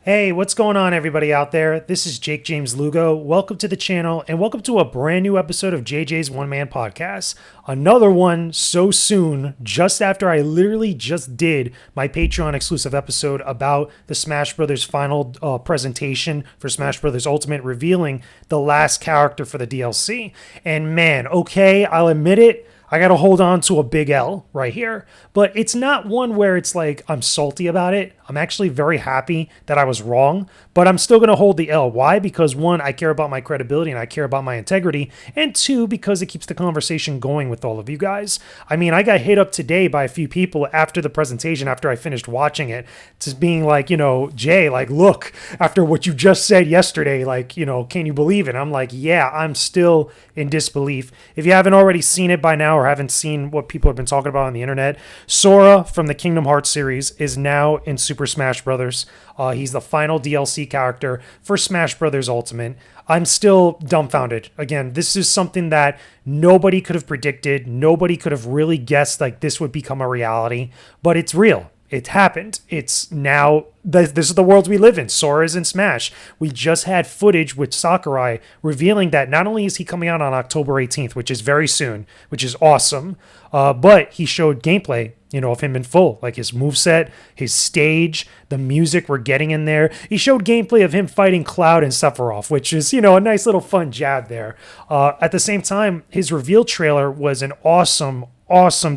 Hey, what's going on, everybody out there? This is Jakejames Lugo. Welcome to the channel and welcome to a brand new episode of JJ's One Man Podcast. Another one so soon, just after I literally just did my Patreon exclusive episode about the Smash Brothers final presentation for Smash Brothers Ultimate, revealing the last character for the DLC. And man, okay, I'll admit it, I got to hold on to a big L right here, but it's not one where it's like I'm salty about it. I'm actually very happy that I was wrong, but I'm still going to hold the L. Why? Because one, I care about my credibility and I care about my integrity, and two, because it keeps the conversation going with all of you guys. I mean, I got hit up today by a few people after the presentation, after I finished watching it, just being like, Jay, like, look, after what you just said yesterday, like, can you believe it? I'm like, yeah, I'm still in disbelief. If you haven't already seen it by now or haven't seen what people have been talking about on the internet, Sora from the Kingdom Hearts series is now in Super Smash Brothers. He's the final DLC character for Smash Brothers Ultimate. I'm still dumbfounded. Again, this is something that nobody could have predicted. Nobody could have really guessed like this would become a reality, but it's real. It happened. It's now, this is the world we live in. Sora is in Smash. We just had footage with Sakurai revealing that not only is he coming out on October 18th, which is very soon, which is awesome, but he showed gameplay, of him in full, like his moveset, his stage, the music we're getting in there. He showed gameplay of him fighting Cloud and Sephiroth, which is, a nice little fun jab there. At the same time, his reveal trailer was an awesome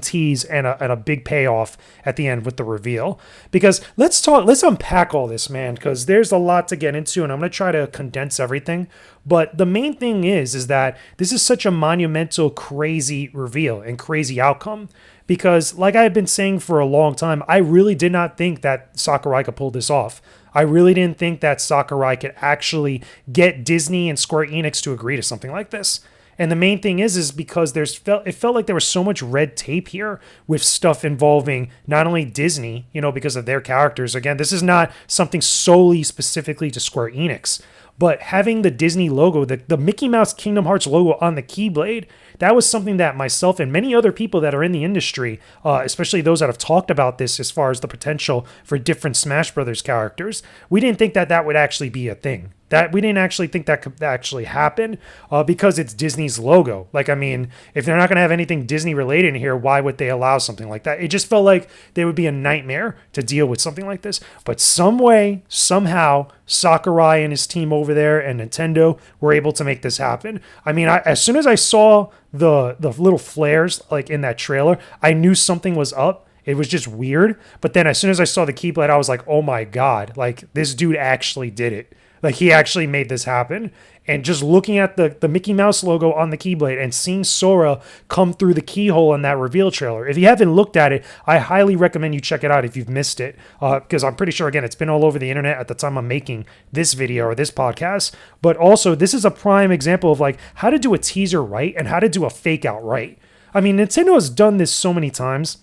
tease and a big payoff at the end with the reveal. Because let's unpack all this, man, because there's a lot to get into and I'm going to try to condense everything. But the main thing is that this is such a monumental, crazy reveal and crazy outcome. Because like I've been saying for a long time, I really did not think that Sakurai could pull this off. I really didn't think that Sakurai could actually get Disney and Square Enix to agree to something like this. And the main thing is because it felt like there was so much red tape here with stuff involving not only Disney, because of their characters. Again, this is not something solely specifically to Square Enix, but having the Disney logo, the Mickey Mouse Kingdom Hearts logo on the Keyblade, that was something that myself and many other people that are in the industry, especially those that have talked about this as far as the potential for different Smash Brothers characters, we didn't think that would actually be a thing. That we didn't actually think that could actually happen because it's Disney's logo. Like, I mean, if they're not going to have anything Disney related in here, why would they allow something like that? It just felt like they would be a nightmare to deal with something like this. But some way, somehow, Sakurai and his team over there and Nintendo were able to make this happen. I mean, as soon as I saw the little flares like in that trailer, I knew something was up. It was just weird. But then as soon as I saw the Keyblade, I was like, oh my God, like this dude actually did it. Like he actually made this happen. And just looking at the Mickey Mouse logo on the Keyblade and seeing Sora come through the keyhole in that reveal trailer. If you haven't looked at it, I highly recommend you check it out if you've missed it. Because I'm pretty sure, again, it's been all over the internet at the time I'm making this video or this podcast. But also, this is a prime example of like how to do a teaser right and how to do a fake out right. I mean, Nintendo has done this so many times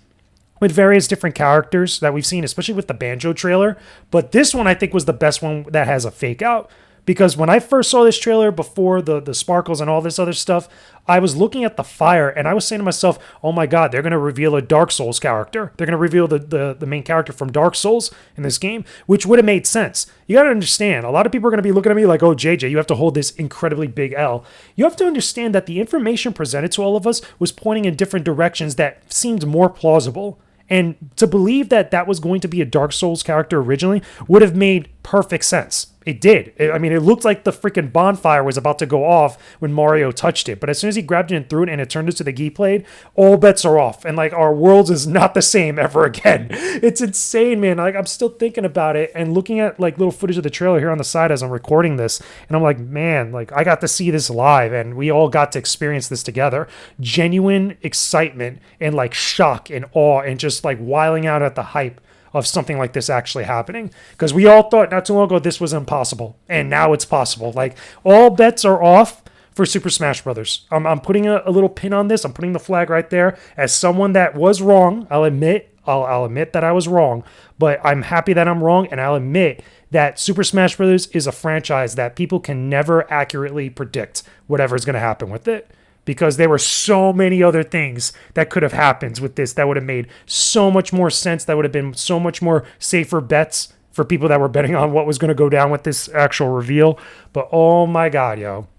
with various different characters that we've seen, especially with the Banjo trailer. But this one, I think, was the best one that has a fake out. Because when I first saw this trailer before the sparkles and all this other stuff, I was looking at the fire and I was saying to myself, oh my God, they're going to reveal a Dark Souls character. They're going to reveal the main character from Dark Souls in this game, which would have made sense. You got to understand, a lot of people are going to be looking at me like, oh, JJ, you have to hold this incredibly big L. You have to understand that the information presented to all of us was pointing in different directions that seemed more plausible. And to believe that that was going to be a Dark Souls character originally would have made perfect sense. It did. It looked like the freaking bonfire was about to go off when Mario touched it. But as soon as he grabbed it and threw it and it turned into the Keyblade, all bets are off. And like our world is not the same ever again. It's insane, man. Like I'm still thinking about it and looking at like little footage of the trailer here on the side as I'm recording this. And I'm like, man, like I got to see this live and we all got to experience this together. Genuine excitement and like shock and awe and just like wiling out at the hype of something like this actually happening. Because we all thought not too long ago this was impossible. And now it's possible. Like all bets are off for Super Smash Brothers. I'm putting a little pin on this. I'm putting the flag right there. As someone that was wrong, I'll admit that I was wrong. But I'm happy that I'm wrong. And I'll admit that Super Smash Brothers is a franchise that people can never accurately predict whatever is going to happen with it. Because there were so many other things that could have happened with this that would have made so much more sense, that would have been so much more safer bets for people that were betting on what was going to go down with this actual reveal. But oh my God, yo.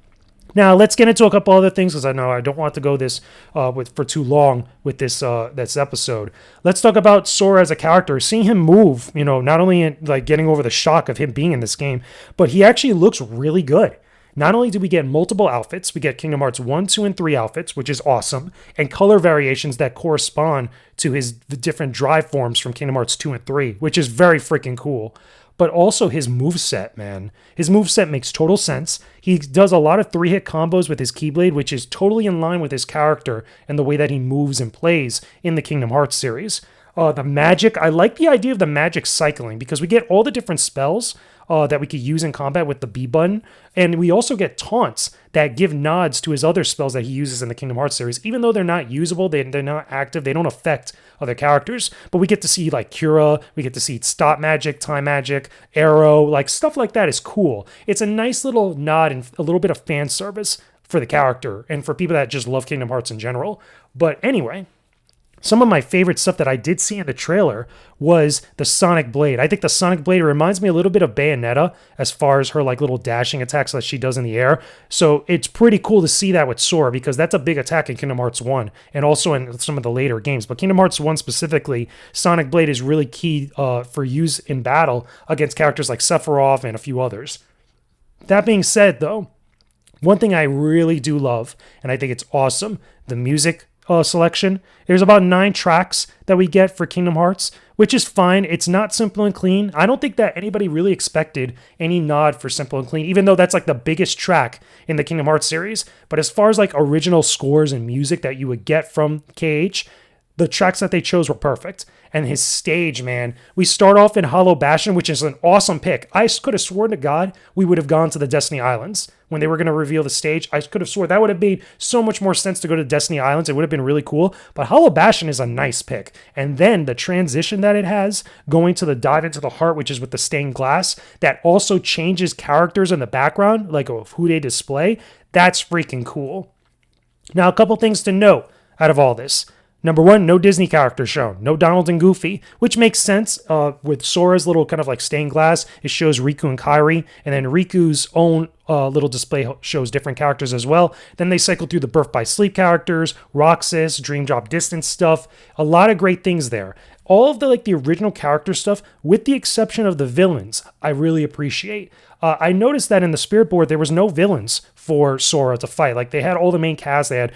Now let's get into a couple other things because I know I don't want to go this for too long with this episode. Let's talk about Sora as a character. Seeing him move, not only in, like getting over the shock of him being in this game, but he actually looks really good. Not only do we get multiple outfits, we get Kingdom Hearts 1, 2, and 3 outfits, which is awesome, and color variations that correspond to the different drive forms from Kingdom Hearts 2 and 3, which is very freaking cool. But also his moveset, man. His moveset makes total sense. He does a lot of 3-hit combos with his Keyblade, which is totally in line with his character and the way that he moves and plays in the Kingdom Hearts series. The magic, I like the idea of the magic cycling because we get all the different spells that we could use in combat with the B button. And we also get taunts that give nods to his other spells that he uses in the Kingdom Hearts series. Even though they're not usable, they're not active, they don't affect other characters. But we get to see like Cura, we get to see stop magic, time magic, arrow, like stuff like that is cool. It's a nice little nod and a little bit of fan service for the character and for people that just love Kingdom Hearts in general. But anyway, some of my favorite stuff that I did see in the trailer was the Sonic Blade. I think the Sonic Blade reminds me a little bit of Bayonetta as far as her like little dashing attacks that she does in the air. So it's pretty cool to see that with Sora because that's a big attack in Kingdom Hearts 1 and also in some of the later games. But Kingdom Hearts 1 specifically, Sonic Blade is really key for use in battle against characters like Sephiroth and a few others. That being said, though, one thing I really do love, and I think it's awesome, the music selection. There's about 9 tracks that we get for Kingdom Hearts, which is fine. It's not simple and clean. I don't think that anybody really expected any nod for simple and clean, even though that's like the biggest track in the Kingdom Hearts series. But as far as like original scores and music that you would get from KH, the tracks that they chose were perfect. And his stage, man, we start off in Hollow Bastion, which is an awesome pick. I could have sworn to God we would have gone to the Destiny Islands when they were going to reveal the stage. I could have sworn that would have made so much more sense to go to Destiny Islands. It would have been really cool. But Hollow Bastion is a nice pick. And then the transition that it has, going to the Dive into the Heart, which is with the stained glass, that also changes characters in the background, like of who they display. That's freaking cool. Now, a couple things to note out of all this. Number 1, no Disney characters shown. No Donald and Goofy, which makes sense with Sora's little kind of like stained glass. It shows Riku and Kairi, and then Riku's own little display shows different characters as well. Then they cycle through the Birth by Sleep characters, Roxas, Dream Drop Distance stuff. A lot of great things there. All of the original character stuff, with the exception of the villains, I really appreciate. I noticed that in the Spirit Board, there was no villains for Sora to fight. Like, they had all the main cast. They had,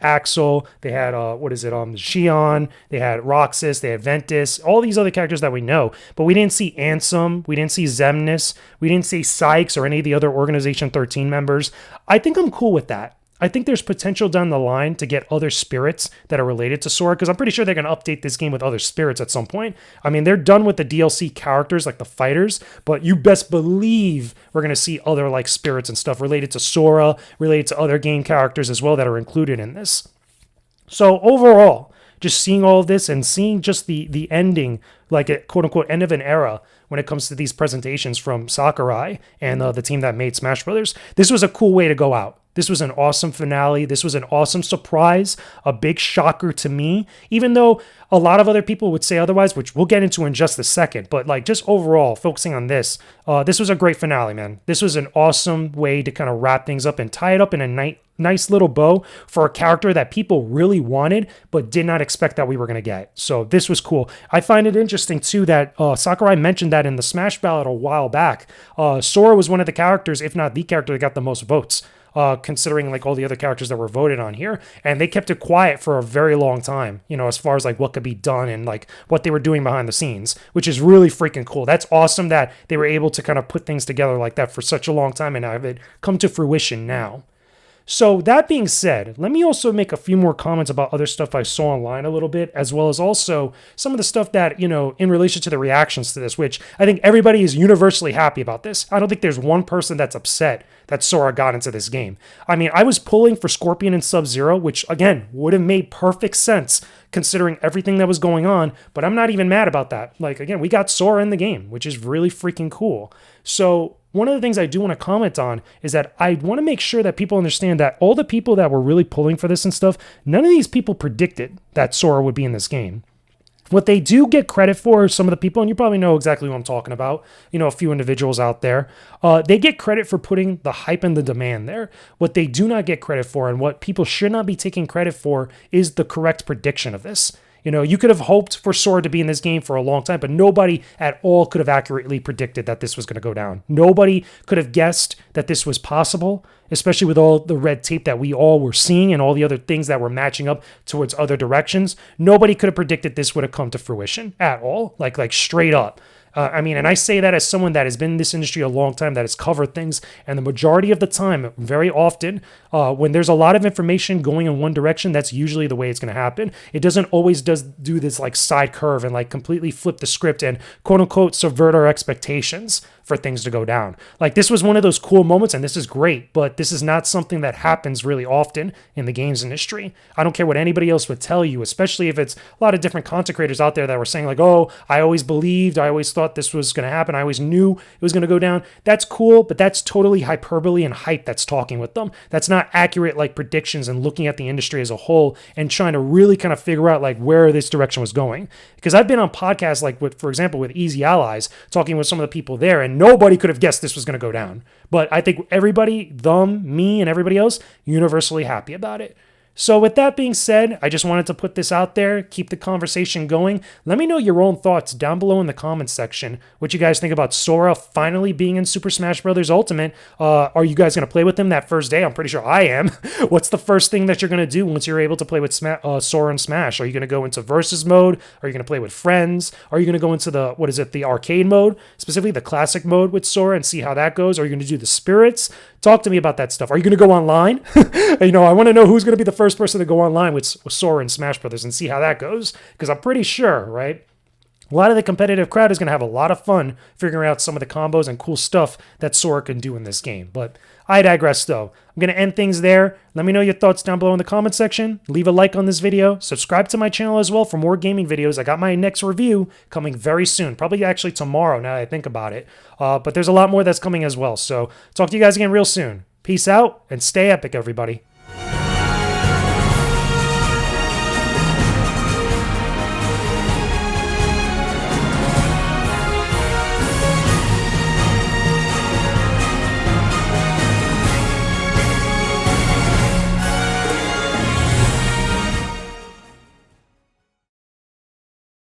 Axel. They had, Xion. They had Roxas. They had Ventus. All these other characters that we know. But we didn't see Ansem. We didn't see Xemnas. We didn't see Sykes or any of the other Organization 13 members. I think I'm cool with that. I think there's potential down the line to get other spirits that are related to Sora, because I'm pretty sure they're going to update this game with other spirits at some point. I mean, they're done with the DLC characters like the fighters, but you best believe we're going to see other like spirits and stuff related to Sora, related to other game characters as well that are included in this. So overall, just seeing all of this and seeing just the ending, like a quote-unquote end of an era when it comes to these presentations from Sakurai and the team that made Smash Brothers, this was a cool way to go out. This was an awesome finale. This was an awesome surprise, a big shocker to me, even though a lot of other people would say otherwise, which we'll get into in just a second. But like just overall, focusing on this, this was a great finale, man. This was an awesome way to kind of wrap things up and tie it up in a nice little bow for a character that people really wanted, but did not expect that we were going to get. So this was cool. I find it interesting too that Sakurai mentioned that in the Smash ballot a while back, Sora was one of the characters, if not the character that got the most votes. Considering like all the other characters that were voted on here, and they kept it quiet for a very long time, as far as like what could be done and like what they were doing behind the scenes, which is really freaking cool. That's awesome that they were able to kind of put things together like that for such a long time and have it come to fruition now. So that being said, let me also make a few more comments about other stuff I saw online a little bit, as well as also some of the stuff that, in relation to the reactions to this, which I think everybody is universally happy about this. I don't think there's one person that's upset that Sora got into this game. I mean, I was pulling for Scorpion and Sub-Zero, which again, would have made perfect sense considering everything that was going on, but I'm not even mad about that. Like, again, we got Sora in the game, which is really freaking cool. So one of the things I do want to comment on is that I want to make sure that people understand that all the people that were really pulling for this and stuff, none of these people predicted that Sora would be in this game. What they do get credit for, some of the people, and you probably know exactly what I'm talking about, a few individuals out there, they get credit for putting the hype and the demand there. What they do not get credit for, and what people should not be taking credit for, is the correct prediction of this. You could have hoped for Sora to be in this game for a long time, but nobody at all could have accurately predicted that this was going to go down. Nobody could have guessed that this was possible, especially with all the red tape that we all were seeing and all the other things that were matching up towards other directions. Nobody could have predicted this would have come to fruition at all, like straight up. And I say that as someone that has been in this industry a long time, that has covered things, and the majority of the time, very often, when there's a lot of information going in one direction, that's usually the way it's going to happen. It doesn't always do this like side curve and like completely flip the script and quote unquote subvert our expectations for things to go down. Like, this was one of those cool moments, and this is great, but this is not something that happens really often in the games industry. I don't care what anybody else would tell you, especially if it's a lot of different content creators out there that were saying like, oh, I always thought this was going to happen, I always knew it was going to go down. That's cool, but that's totally hyperbole and hype that's talking with them. That's not accurate like predictions and looking at the industry as a whole and trying to really kind of figure out like where this direction was going. Because I've been on podcasts like for example, with Easy Allies, talking with some of the people there, and nobody could have guessed this was going to go down. But I think everybody, me and everybody else, universally happy about it. So with that being said, I just wanted to put this out there, keep the conversation going. Let me know your own thoughts down below in the comments section. What you guys think about Sora finally being in Super Smash Bros. Ultimate. Are you guys going to play with him that first day? I'm pretty sure I am. What's the first thing that you're going to do once you're able to play with Sora and Smash? Are you going to go into versus mode? Are you going to play with friends? Are you going to go into the arcade mode, specifically the classic mode with Sora, and see how that goes? Are you going to do the spirits? Talk to me about that stuff. Are you going to go online? I want to know who's going to be the first person to go online with Sora and Smash Brothers and see how that goes, because I'm pretty sure, right? A lot of the competitive crowd is going to have a lot of fun figuring out some of the combos and cool stuff that Sora can do in this game. But I digress, though. I'm going to end things there. Let me know your thoughts down below in the comment section. Leave a like on this video. Subscribe to my channel as well for more gaming videos. I got my next review coming very soon. Probably actually tomorrow, now that I think about it. But there's a lot more that's coming as well. So talk to you guys again real soon. Peace out and stay epic, everybody.